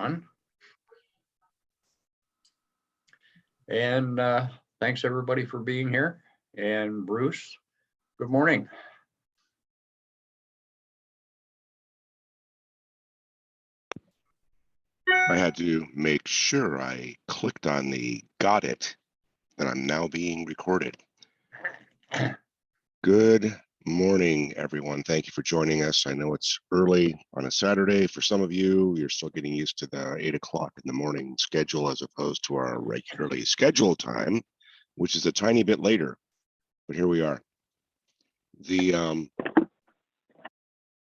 on. And thanks everybody for being here. And Bruce, good morning. I had to make sure I clicked on the got it, and I'm now being recorded. Good morning, everyone. Thank you for joining us. I know it's early on a Saturday. For some of you, you're still getting used to the 8 o'clock in the morning schedule as opposed to our regularly scheduled time, which is a tiny bit later. But here we are.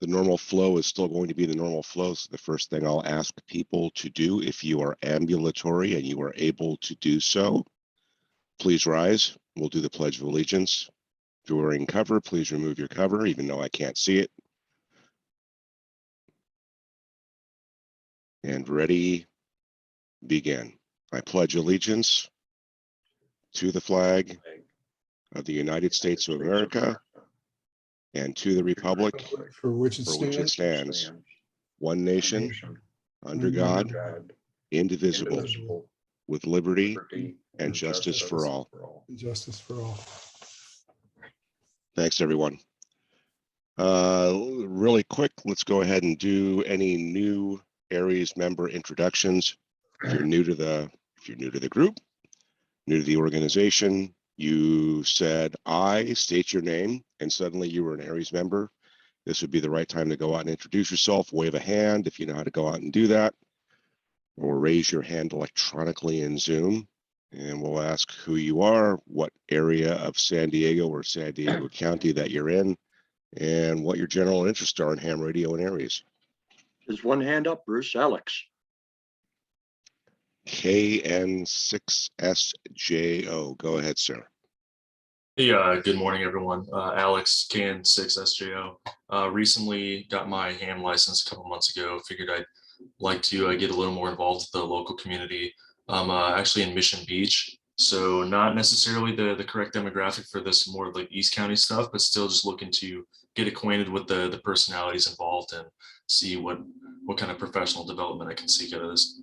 The normal flow is still going to be the normal flow. So the first thing I'll ask people to do, if you are ambulatory and you are able to do so, please rise. We'll do the Pledge of Allegiance. If you're wearing cover, please remove your cover, even though I can't see it. And ready, begin. I pledge allegiance to the flag of the United States of America and to the republic for which it stands, one nation, under God, indivisible, with liberty and justice for all. Justice for all. Thanks, everyone. Really quick, let's go ahead and do any new ARES member introductions. If you're new to the group, new to the organization, you said state your name, and suddenly you were an ARES member. This would be the right time to go out and introduce yourself, wave a hand if you know how to go out and do that, or raise your hand electronically in Zoom, and we'll ask who you are, what area of San Diego or San Diego County that you're in, and what your general interests are in ham radio and ARES. There's one hand up, Bruce. Alex. KN6SJO. Go ahead, sir. Hey, good morning, everyone. Alex, KN6SJO. Recently got my ham license a couple months ago. Figured I'd like to get a little more involved with the local community. I'm actually in Mission Beach, so not necessarily the correct demographic for this more like East County stuff, but still just looking to get acquainted with the personalities involved and see what kind of professional development I can seek out of this.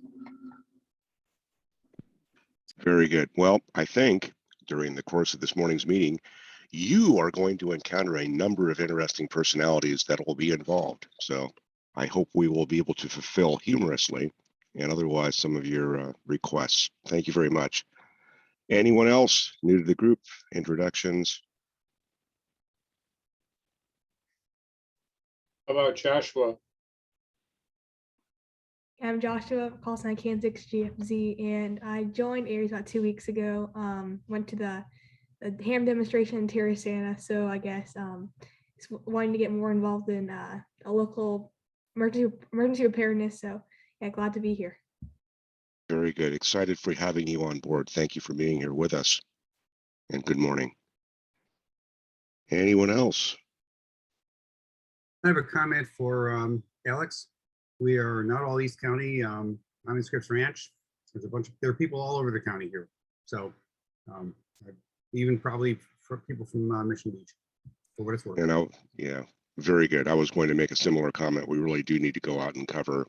Very good. Well, I think during the course of this morning's meeting, you are going to encounter a number of interesting personalities that will be involved. So I hope we will be able to fulfill humorously and otherwise some of your requests. Thank you very much. Anyone else new to the group? Introductions? How about Joshua? I'm Joshua, call sign KN6GFZ, and I joined ARES about 2 weeks ago. Went to the ham demonstration in Terrasana, so I guess just wanting to get more involved in a local emergency preparedness. So yeah, glad to be here. Very good. Excited for having you on board. Thank you for being here with us. And good morning. Anyone else? I have a comment for Alex. We are not all East County. I'm in Scripps Ranch. There are people all over the county here. So even probably for people from Mission Beach, for what it's worth. Yeah, very good. I was going to make a similar comment. We really do need to go out and cover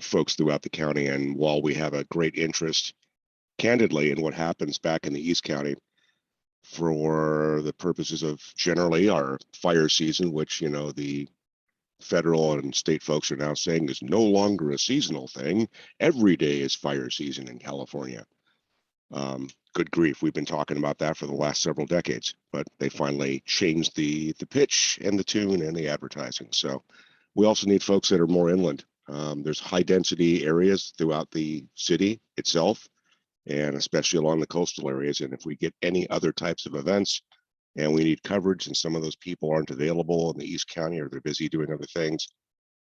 folks throughout the county. And while we have a great interest, candidly, in what happens back in the East County, for the purposes of generally our fire season, which, you know, the federal and state folks are now saying is no longer a seasonal thing. Every day is fire season in California. Good grief, we've been talking about that for the last several decades, but they finally changed the pitch and the tune and the advertising. So we also need folks that are more inland. There's high density areas throughout the city itself, and especially along the coastal areas. And if we get any other types of events and we need coverage and some of those people aren't available in the East County or they're busy doing other things,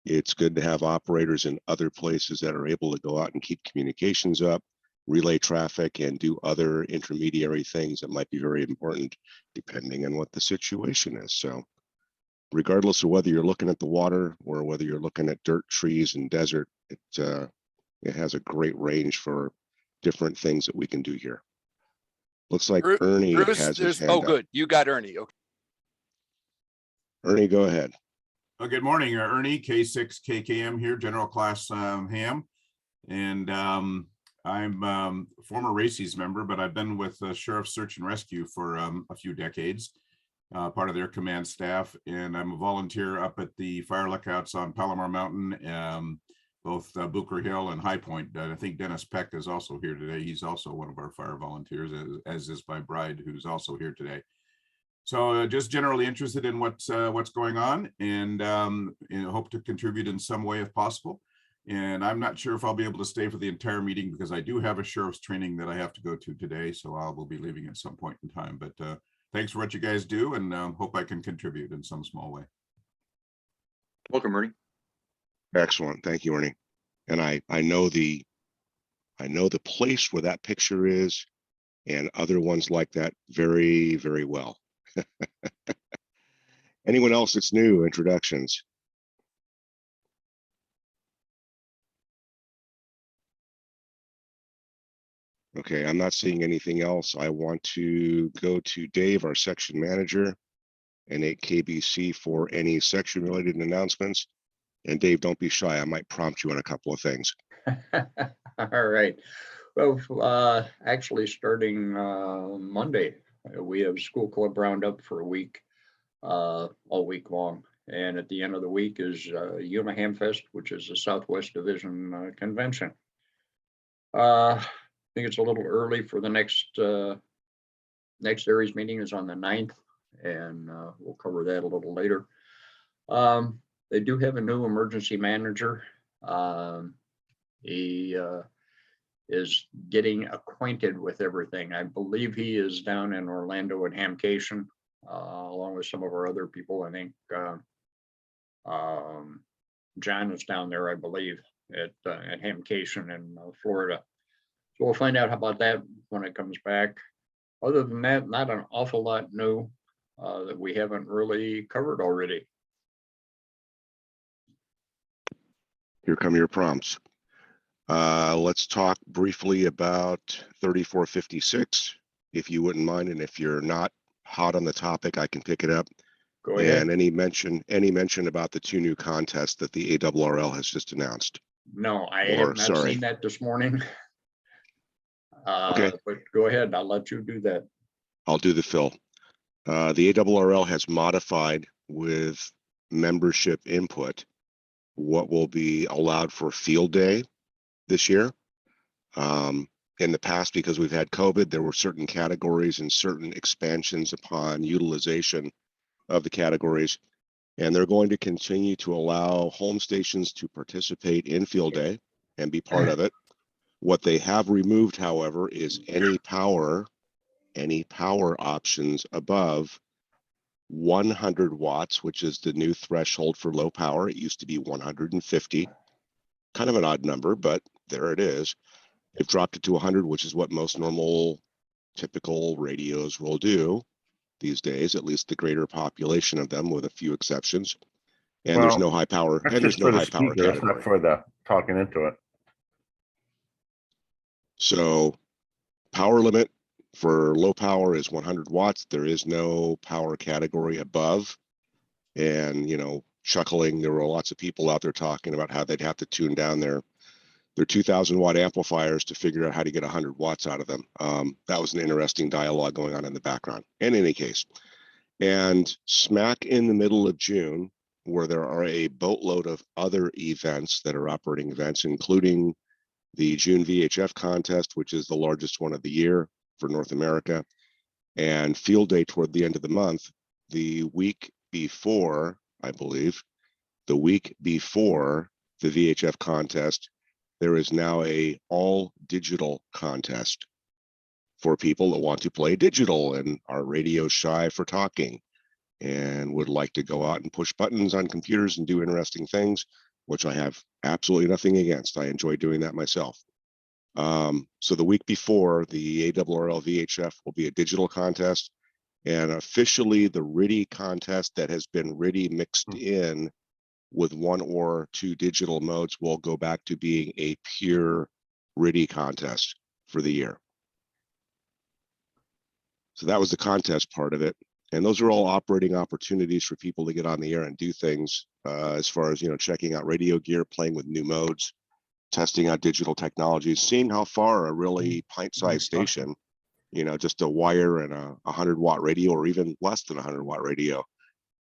it's good to have operators in other places that are able to go out and keep communications up, relay traffic, and do other intermediary things that might be very important depending on what the situation is. So regardless of whether you're looking at the water or whether you're looking at dirt, trees, and desert, it has a great range for different things that we can do here. Looks like Ernie has his hand up. Good. You got Ernie. Okay. Ernie, go ahead. Good morning, Ernie, K6KKM here, General Class Ham. And I'm a former RACES member, but I've been with Sheriff's Search and Rescue for a few decades, part of their command staff. And I'm a volunteer up at the fire lookouts on Palomar Mountain, both Booker Hill and High Point. I think Dennis Peck is also here today. He's also one of our fire volunteers, as is my bride, who's also here today. So just generally interested in what's going on, and hope to contribute in some way if possible. And I'm not sure if I'll be able to stay for the entire meeting because I do have a sheriff's training that I have to go to today. So I will be leaving at some point in time. But thanks for what you guys do, and hope I can contribute in some small way. Welcome, Ernie. Excellent. Thank you, Ernie. And I know the place where that picture is and other ones like that very, very well. Anyone else that's new? Introductions? Okay, I'm not seeing anything else. I want to go to Dave, our section manager, and 8KBC for any section related announcements. And Dave, don't be shy. I might prompt you on a couple of things. All right. Well, actually starting Monday, we have school club roundup for a week, all week long. And at the end of the week is Yuma Hamfest, which is the Southwest Division convention. I think it's a little early for the next ARES meeting is on the 9th, and we'll cover that a little later. They do have a new emergency manager. He is getting acquainted with everything. I believe he is down in Orlando at Hamcation, along with some of our other people. I think John is down there, I believe, at Hamcation in Florida. So we'll find out about that when it comes back. Other than that, not an awful lot new that we haven't really covered already. Here come your prompts. Let's talk briefly about 3456, if you wouldn't mind. And if you're not hot on the topic, I can pick it up. Go ahead. And any mention about the 2 new contests that the ARRL has just announced? No, I have not seen that this morning. Okay. But go ahead. I'll let you do that. I'll do the fill. The ARRL has modified with membership input what will be allowed for field day this year. In the past, because we've had COVID, there were certain categories and certain expansions upon utilization of the categories, and they're going to continue to allow home stations to participate in field day and be part of it. What they have removed, however, is any power options above 100 watts, which is the new threshold for low power. It used to be 150, kind of an odd number, but there it is. They've dropped it to 100, which is what most normal, typical radios will do these days, at least the greater population of them, with a few exceptions. And there's no high power, and there's no high power category. That's not for the talking into it. So power limit for low power is 100 watts. There is no power category above. And, chuckling, there were lots of people out there talking about how they'd have to tune down their 2000 watt amplifiers to figure out how to get 100 watts out of them. That was an interesting dialogue going on in the background. In any case, and smack in the middle of June, where there are a boatload of other events that are operating events, including the June VHF contest, which is the largest one of the year for North America, and field day toward the end of the month, the week before, I believe, the week before the VHF contest, there is now a all digital contest for people that want to play digital and are radio shy for talking and would like to go out and push buttons on computers and do interesting things, which I have absolutely nothing against. I enjoy doing that myself. So the week before, the ARRL VHF will be a digital contest, and officially the RIDI contest that has been RIDI mixed in with 1 or 2 digital modes will go back to being a pure RIDI contest for the year. So that was the contest part of it. And those are all operating opportunities for people to get on the air and do things as far as, checking out radio gear, playing with new modes, testing out digital technologies, seeing how far a really pint-sized station, you know, just a wire and a 100-watt radio, or even less than a 100-watt radio,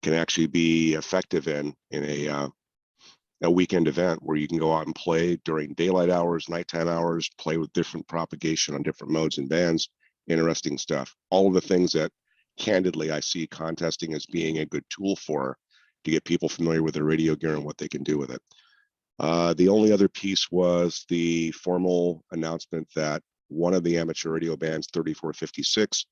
can actually be effective in a weekend event where you can go out and play during daylight hours, nighttime hours, play with different propagation on different modes and bands. Interesting stuff. All of the things that candidly I see contesting as being a good tool for, to get people familiar with their radio gear and what they can do with it. The only other piece was the formal announcement that one of the amateur radio bands, 3456,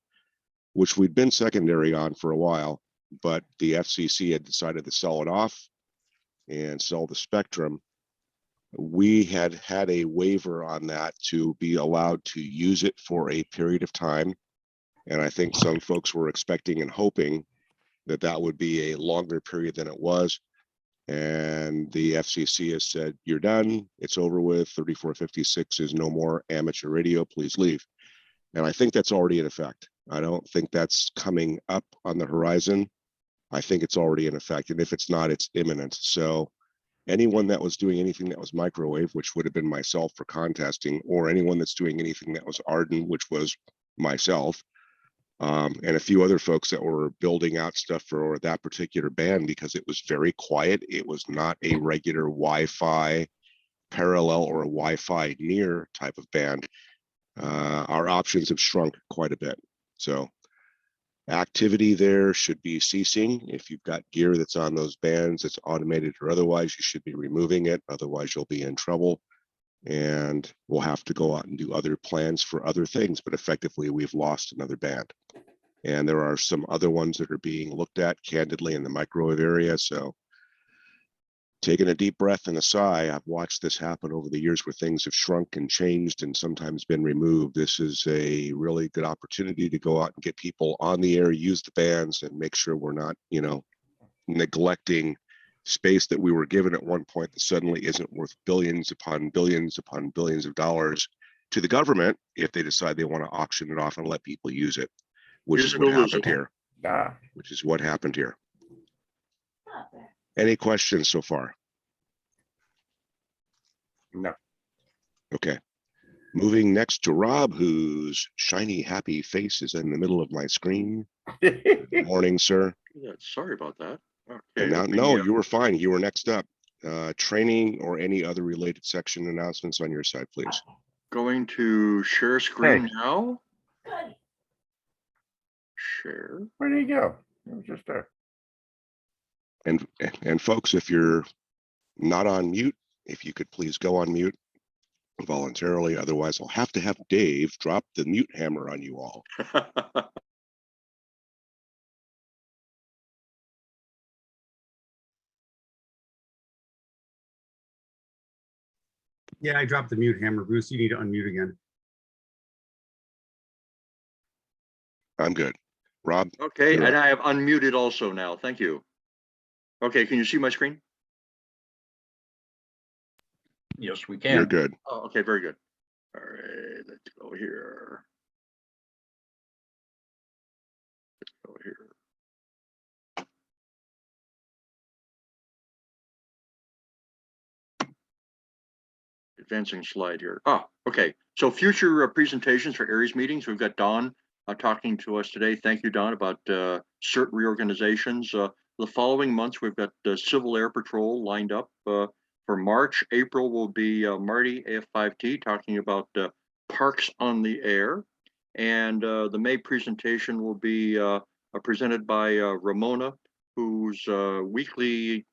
which we'd been secondary on for a while, but the FCC had decided to sell it off and sell the spectrum. We had had a waiver on that to be allowed to use it for a period of time. And I think some folks were expecting and hoping that that would be a longer period than it was. And the FCC has said, you're done, it's over with, 3456 is no more amateur radio, please leave. And I think that's already in effect. I don't think that's coming up on the horizon. I think it's already in effect. And if it's not, it's imminent. So anyone that was doing anything that was microwave, which would have been myself for contesting, or anyone that's doing anything that was ardent, which was myself, and a few other folks that were building out stuff for that particular band, because it was very quiet. It was not a regular Wi-Fi parallel or a Wi-Fi near type of band. Our options have shrunk quite a bit. So activity there should be ceasing. If you've got gear that's on those bands, it's automated or otherwise, you should be removing it. Otherwise, you'll be in trouble. And we'll have to go out and do other plans for other things. But effectively, we've lost another band. And there are some other ones that are being looked at candidly in the microwave area. So taking a deep breath and a sigh, I've watched this happen over the years where things have shrunk and changed and sometimes been removed. This is a really good opportunity to go out and get people on the air, use the bands, and make sure we're not, you know, neglecting space that we were given at one point that suddenly isn't worth billions upon billions upon billions of dollars to the government if they decide they want to auction it off and let people use it, which is what happened here. Which is what happened here. Any questions so far? No. Okay. Moving next to Rob, whose shiny, happy face is in the middle of my screen. Good morning, sir. Yeah, sorry about that. Okay. And now, no, you were fine. You were next up. Training or any other related section announcements on your side, please. Going to share screen Hey. now. Share. Where did he go? He was just there. And folks, if you're not on mute, if you could please go on mute voluntarily. Otherwise, I'll have to have Dave drop the mute hammer on you all. Yeah, I dropped the mute hammer. Bruce, you need to unmute again. I'm good. Rob? Okay, you're and up. I have unmuted also now. Thank you. Okay, can you see my screen? Yes, we You're can. good. Oh, okay, very good. All right, let's go here. Let's go here. Advancing slide here. Okay. So future presentations for ARES meetings. We've got Don talking to us today. Thank you, Don, about CERT reorganizations. The following months, we've got Civil Air Patrol lined up. For March, April will be Marty AF5T talking about parks on the air. And the May presentation will be presented by Ramona, whose weekly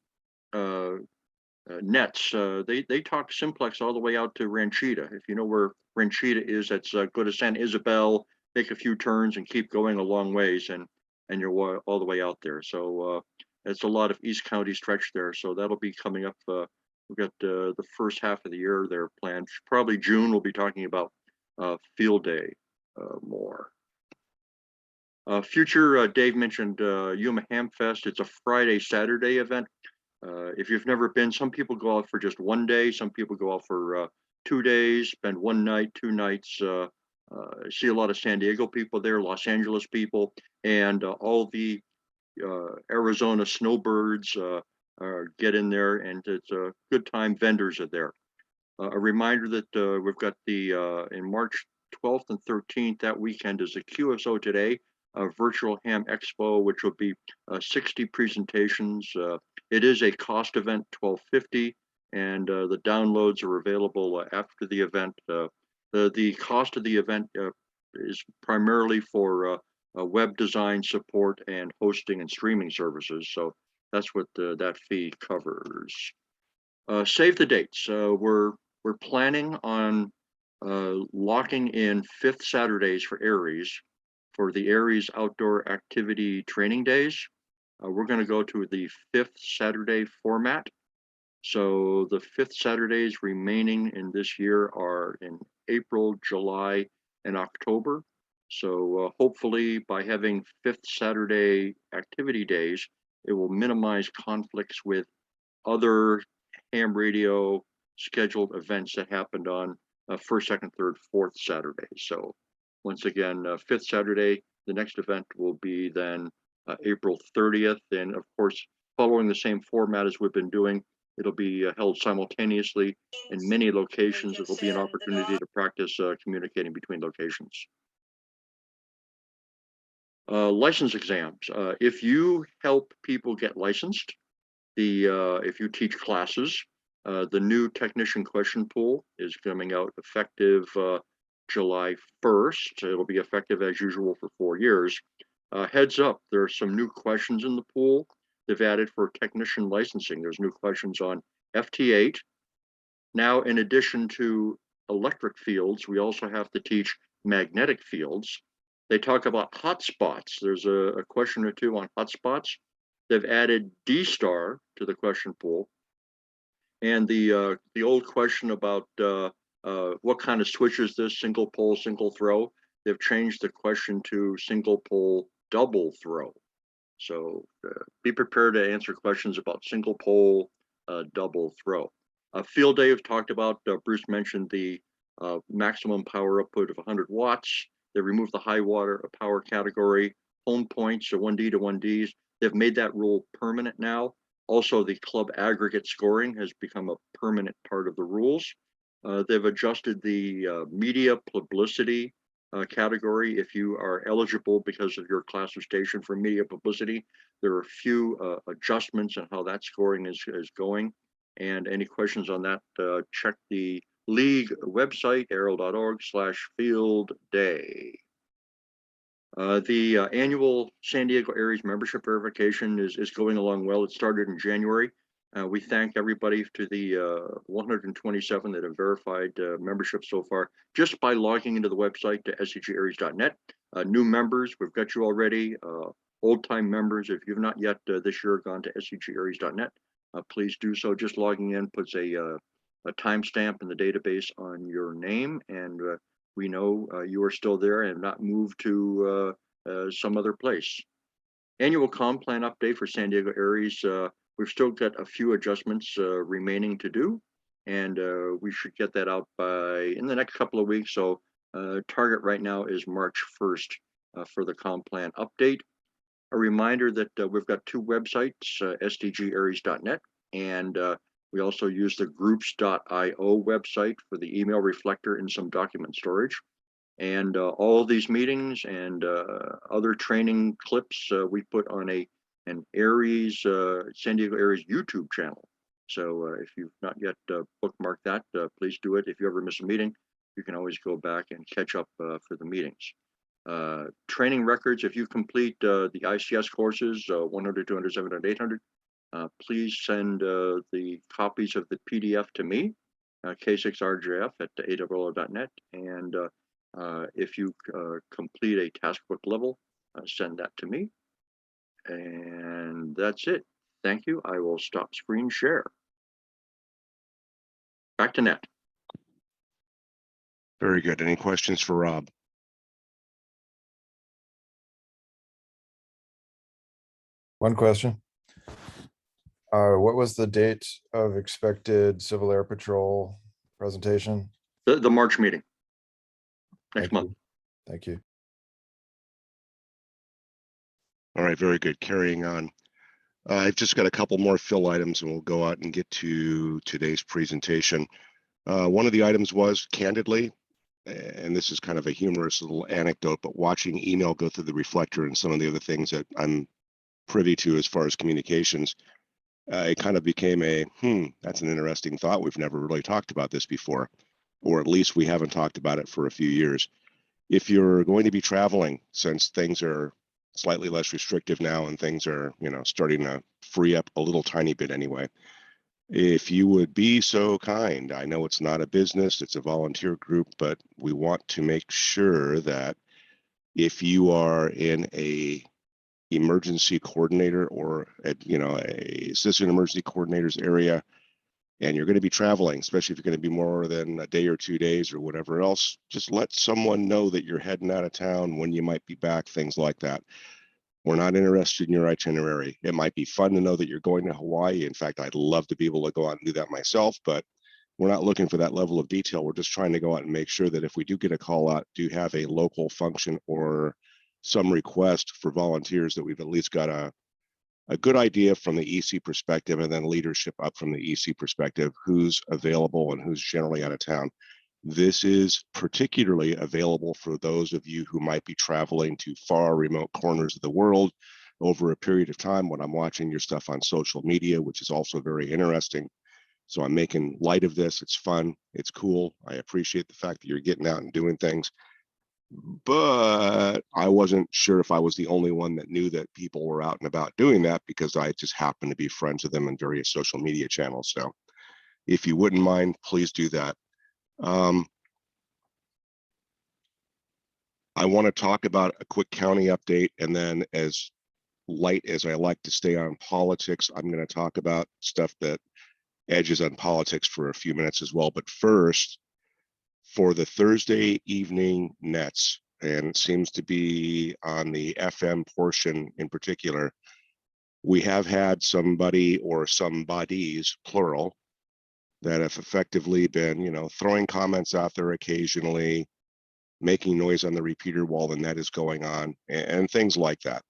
nets. They talk simplex all the way out to Ranchita. If you know where Ranchita is, that's go to San Isabel, make a few turns and keep going a long ways, and you're all the way out there. So it's a lot of East County stretch there. So that'll be coming up. We've got the first half of the year there planned. Probably June we'll be talking about field day more. Future, Dave mentioned Yuma Ham Fest. It's a Friday, Saturday event. If you've never been, some people go out for just one day. Some people go out for 2 days, spend one night, 2 nights. I see a lot of San Diego people there, Los Angeles people, and all the Arizona snowbirds get in there, and it's a good time. Vendors are there. A reminder that we've got the in March 12th and 13th, that weekend is the QSO Today, a virtual ham expo, which will be 60 presentations. It is a cost event, $12.50, and the downloads are available after the event. The cost of the event is primarily for web design support and hosting and streaming services. So that's what that fee covers. Save the dates. We're planning on locking in 5th Saturdays for ARES, for the ARES Outdoor Activity Training Days. We're going to go to the 5th Saturday format. So the 5th Saturdays remaining in this year are in April, July, and October. So hopefully by having 5th Saturday activity days, it will minimize conflicts with other ham radio scheduled events that happened on 1st, 2nd, 3rd, 4th Saturday. So once again, 5th Saturday, the next event will be then April 30th. And of course, following the same format as we've been doing, it'll be held simultaneously in many locations. It will be an opportunity to practice communicating between locations. License exams. If you help people get licensed, if you teach classes, the new technician question pool is coming out effective July 1st. It'll be effective as usual for 4 years. Heads up, there are some new questions in the pool. They've added for technician licensing. There's new questions on FT8. Now, in addition to electric fields, we also have to teach magnetic fields. They talk about hotspots. There's a question or two on hotspots. They've added D-star to the question pool. And the old question about what kind of switch is this, single pole, single throw, they've changed the question to single pole, double throw. So be prepared to answer questions about single pole, double throw. Field day, we've talked about, Bruce mentioned the maximum power output of 100 watts. They removed the high water power category, home points, so 1D to 1Ds. They've made that rule permanent now. Also, the club aggregate scoring has become a permanent part of the rules. They've adjusted the media publicity category. If you are eligible because of your class or station for media publicity, there are a few adjustments in how that scoring is going. And any questions on that, check the league website, arrl.org/field day. The annual San Diego ARES membership verification is going along well. It started in January. We thank everybody to the 127 that have verified membership so far, just by logging into the website to scgares.net. New members, we've got you already. Old-time members, if you've not yet this year gone to scgares.net, please do so. Just logging in puts a timestamp in the database on your name, and we know you are still there and not moved to some other place. Annual COMM plan update for San Diego ARES. We've still got a few adjustments remaining to do, and we should get that out in the next couple of weeks. So target right now is March 1st for the COMM plan update. A reminder that we've got 2 websites, sdgares.net, and we also use the groups.io website for the email reflector and some document storage. And all of these meetings and other training clips we put on an ARES, San Diego ARES YouTube channel. So if you've not yet bookmarked that, please do it. If you ever miss a meeting, you can always go back and catch up for the meetings. Training records, if you complete the ICS courses, 100, 200, 700, 800, please send the copies of the PDF to me, k6rjf@arrl.net. And if you complete a task book level, send that to me. And that's it. Thank you. I will stop screen share. Back to Nat. Very good. Any questions for Rob? One question. What was the date of expected Civil Air Patrol presentation? The March meeting next Thank month. you. Thank you. All right, very good. Carrying on. I've just got a couple more fill items and we'll go out and get to today's presentation. One of the items was candidly, and this is kind of a humorous little anecdote, but watching email go through the reflector and some of the other things that I'm privy to as far as communications, it kind of became a, that's an interesting thought. We've never really talked about this before, or at least we haven't talked about it for a few years. If you're going to be traveling, since things are slightly less restrictive now and things are, starting to free up a little tiny bit anyway, if you would be so kind, I know it's not a business, it's a volunteer group, but we want to make sure that if you are in a emergency coordinator or a assistant emergency coordinator's area, and you're going to be traveling, especially if you're going to be more than a day or 2 days or whatever else, just let someone know that you're heading out of town, when you might be back, things like that. We're not interested in your itinerary. It might be fun to know that you're going to Hawaii. In fact, I'd love to be able to go out and do that myself, but we're not looking for that level of detail. We're just trying to go out and make sure that if we do get a call out, do have a local function or some request for volunteers, that we've at least got a good idea from the EC perspective, and then leadership up from the EC perspective, who's available and who's generally out of town. This is particularly available for those of you who might be traveling to far remote corners of the world over a period of time, when I'm watching your stuff on social media, which is also very interesting. So I'm making light of this. It's fun. It's cool. I appreciate the fact that you're getting out and doing things. But I wasn't sure if I was the only one that knew that people were out and about doing that, because I just happen to be friends with them in various social media channels. So if you wouldn't mind, please do that. I want to talk about a quick county update, and then, as light as I like to stay on politics, I'm going to talk about stuff that edges on politics for a few minutes as well. But first, for the Thursday evening nets, and it seems to be on the FM portion in particular, we have had somebody or somebodies, plural, that have effectively been, throwing comments out there occasionally, making noise on the repeater while the net is going on, and things like that.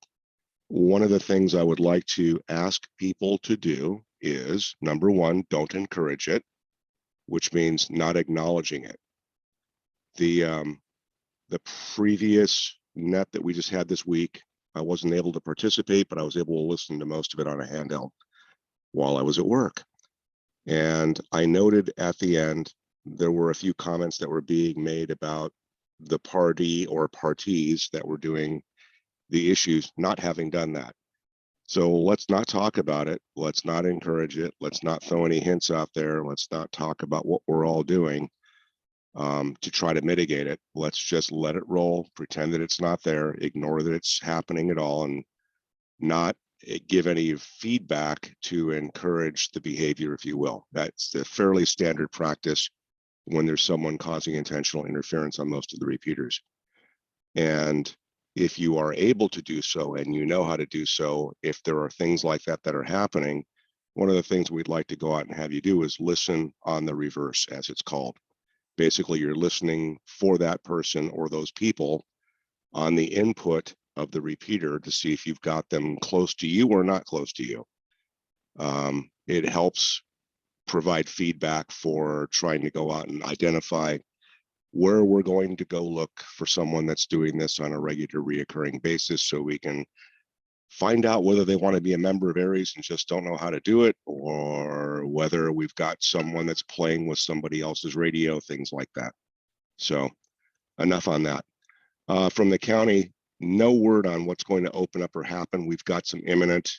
One of the things I would like to ask people to do is, number one, don't encourage it, which means not acknowledging it. The previous net that we just had this week, I wasn't able to participate, but I was able to listen to most of it on a handheld while I was at work. And I noted at the end, there were a few comments that were being made about the party or parties that were doing the issues not having done that. So let's not talk about it. Let's not encourage it. Let's not throw any hints out there. Let's not talk about what we're all doing to try to mitigate it. Let's just let it roll, pretend that it's not there, ignore that it's happening at all, and not give any feedback to encourage the behavior, if you will. That's the fairly standard practice when there's someone causing intentional interference on most of the repeaters. And if you are able to do so, and you know how to do so, if there are things like that that are happening, one of the things we'd like to go out and have you do is listen on the reverse, as it's called. Basically, you're listening for that person or those people on the input of the repeater to see if you've got them close to you or not close to you. It helps provide feedback for trying to go out and identify where we're going to go look for someone that's doing this on a regular reoccurring basis, so we can find out whether they want to be a member of ARES and just don't know how to do it, or whether we've got someone that's playing with somebody else's radio, things like that. So enough on that. From the county, no word on what's going to open up or happen. We've got some imminent,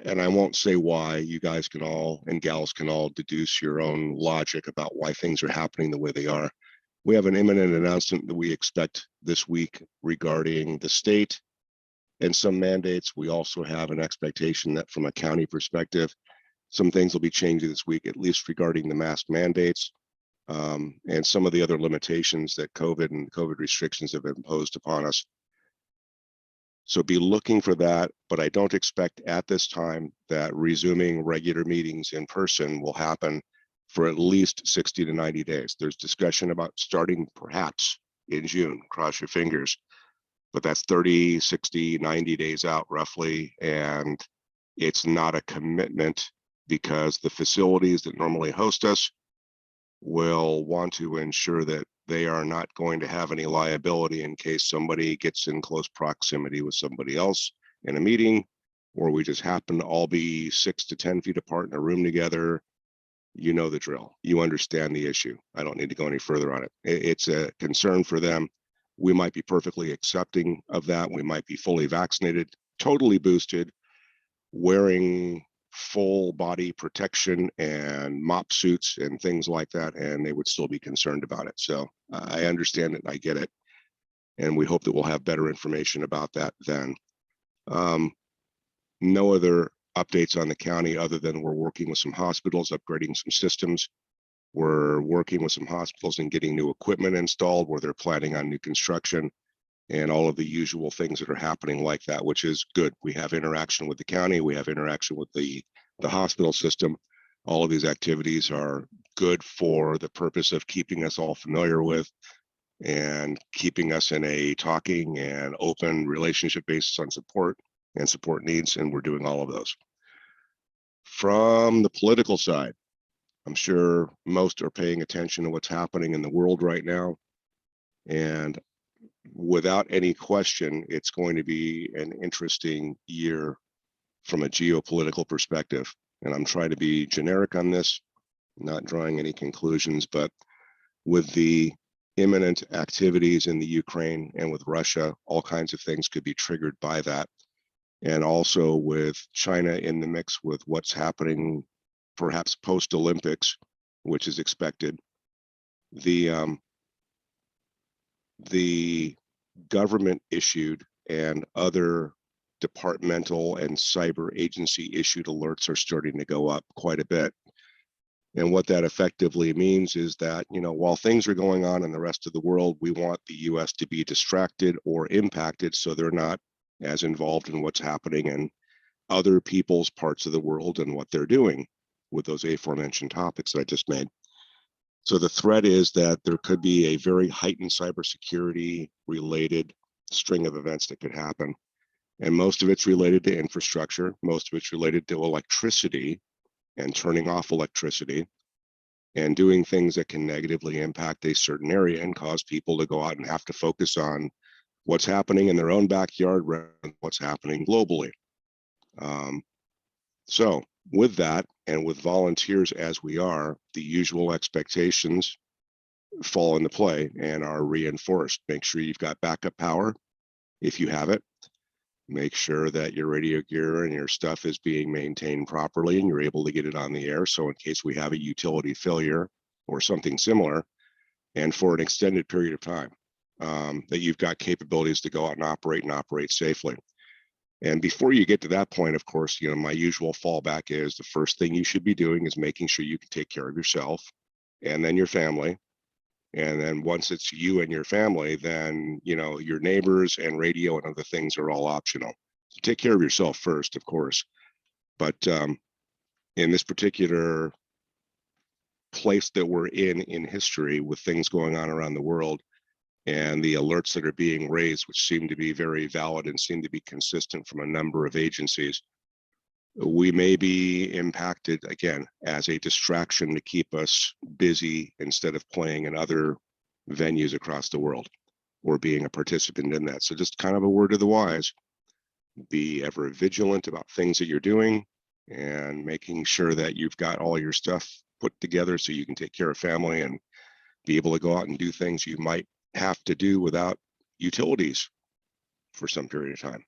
and I won't say why, you guys can all, and gals can all, deduce your own logic about why things are happening the way they are. We have an imminent announcement that we expect this week regarding the state and some mandates. We also have an expectation that from a county perspective, some things will be changing this week, at least regarding the mask mandates, and some of the other limitations that COVID and COVID restrictions have imposed upon us. So be looking for that, but I don't expect at this time that resuming regular meetings in person will happen for at least 60 to 90 days. There's discussion about starting perhaps in June, cross your fingers, but that's 30, 60, 90 days out roughly. And it's not a commitment, because the facilities that normally host us will want to ensure that they are not going to have any liability in case somebody gets in close proximity with somebody else in a meeting, or we just happen to all be 6 to 10 feet apart in a room together. You know the drill. You understand the issue. I don't need to go any further on it. It's a concern for them. We might be perfectly accepting of that. We might be fully vaccinated, totally boosted, wearing full body protection and mop suits and things like that, and they would still be concerned about it. So I understand it. I get it. And we hope that we'll have better information about that then. No other updates on the county other than we're working with some hospitals, upgrading some systems. We're working with some hospitals and getting new equipment installed where they're planning on new construction and all of the usual things that are happening like that, which is good. We have interaction with the county. We have interaction with the hospital system. All of these activities are good for the purpose of keeping us all familiar with and keeping us in a talking and open relationship basis on support and support needs, and we're doing all of those. From the political side, I'm sure most are paying attention to what's happening in the world right now. And without any question, it's going to be an interesting year from a geopolitical perspective. And I'm trying to be generic on this, not drawing any conclusions, but with the imminent activities in the Ukraine and with Russia, all kinds of things could be triggered by that. And also with China in the mix with what's happening perhaps post-Olympics, which is expected. The government issued and other departmental and cyber agency issued alerts are starting to go up quite a bit. And what that effectively means is that, you know, while things are going on in the rest of the world, we want the US to be distracted or impacted so they're not as involved in what's happening in other people's parts of the world and what they're doing with those aforementioned topics that I just made. So the threat is that there could be a very heightened cybersecurity related string of events that could happen. And most of it's related to infrastructure. Most of it's related to electricity and turning off electricity and doing things that can negatively impact a certain area and cause people to go out and have to focus on what's happening in their own backyard rather than what's happening globally. So with that, and with volunteers as we are, the usual expectations fall into play and are reinforced. Make sure you've got backup power if you have it. Make sure that your radio gear and your stuff is being maintained properly and you're able to get it on the air. So in case we have a utility failure or something similar, and for an extended period of time, that you've got capabilities to go out and operate safely. And before you get to that point, of course, you know, my usual fallback is the first thing you should be doing is making sure you can take care of yourself and then your family. And then once it's you and your family, then, you know, your neighbors and radio and other things are all optional. So take care of yourself first, of course. But in this particular place that we're in history with things going on around the world, and the alerts that are being raised, which seem to be very valid and seem to be consistent from a number of agencies, we may be impacted again as a distraction to keep us busy instead of playing in other venues across the world or being a participant in that. So just kind of a word to the wise, be ever vigilant about things that you're doing and making sure that you've got all your stuff put together so you can take care of family and be able to go out and do things you might have to do without utilities for some period of time.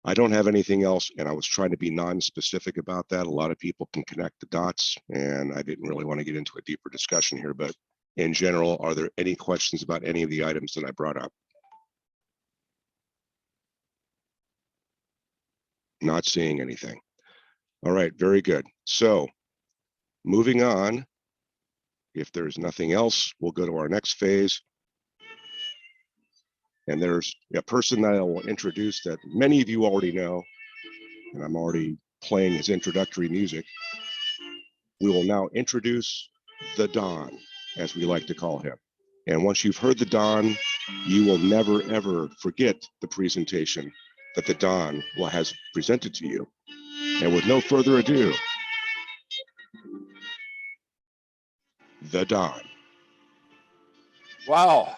I don't have anything else, and I was trying to be non-specific about that. A lot of people can connect the dots, and I didn't really want to get into a deeper discussion here, but in general, are there any questions about any of the items that I brought up? Not seeing anything. All right, very good. So moving on, if there's nothing else, we'll go to our next phase. And there's a person that I will introduce that many of you already know, and I'm already playing his introductory music. We will now introduce the Don, as we like to call him. And once you've heard the Don, you will never, ever forget the presentation that the Don has presented to you. And with no further ado, the Don. Wow.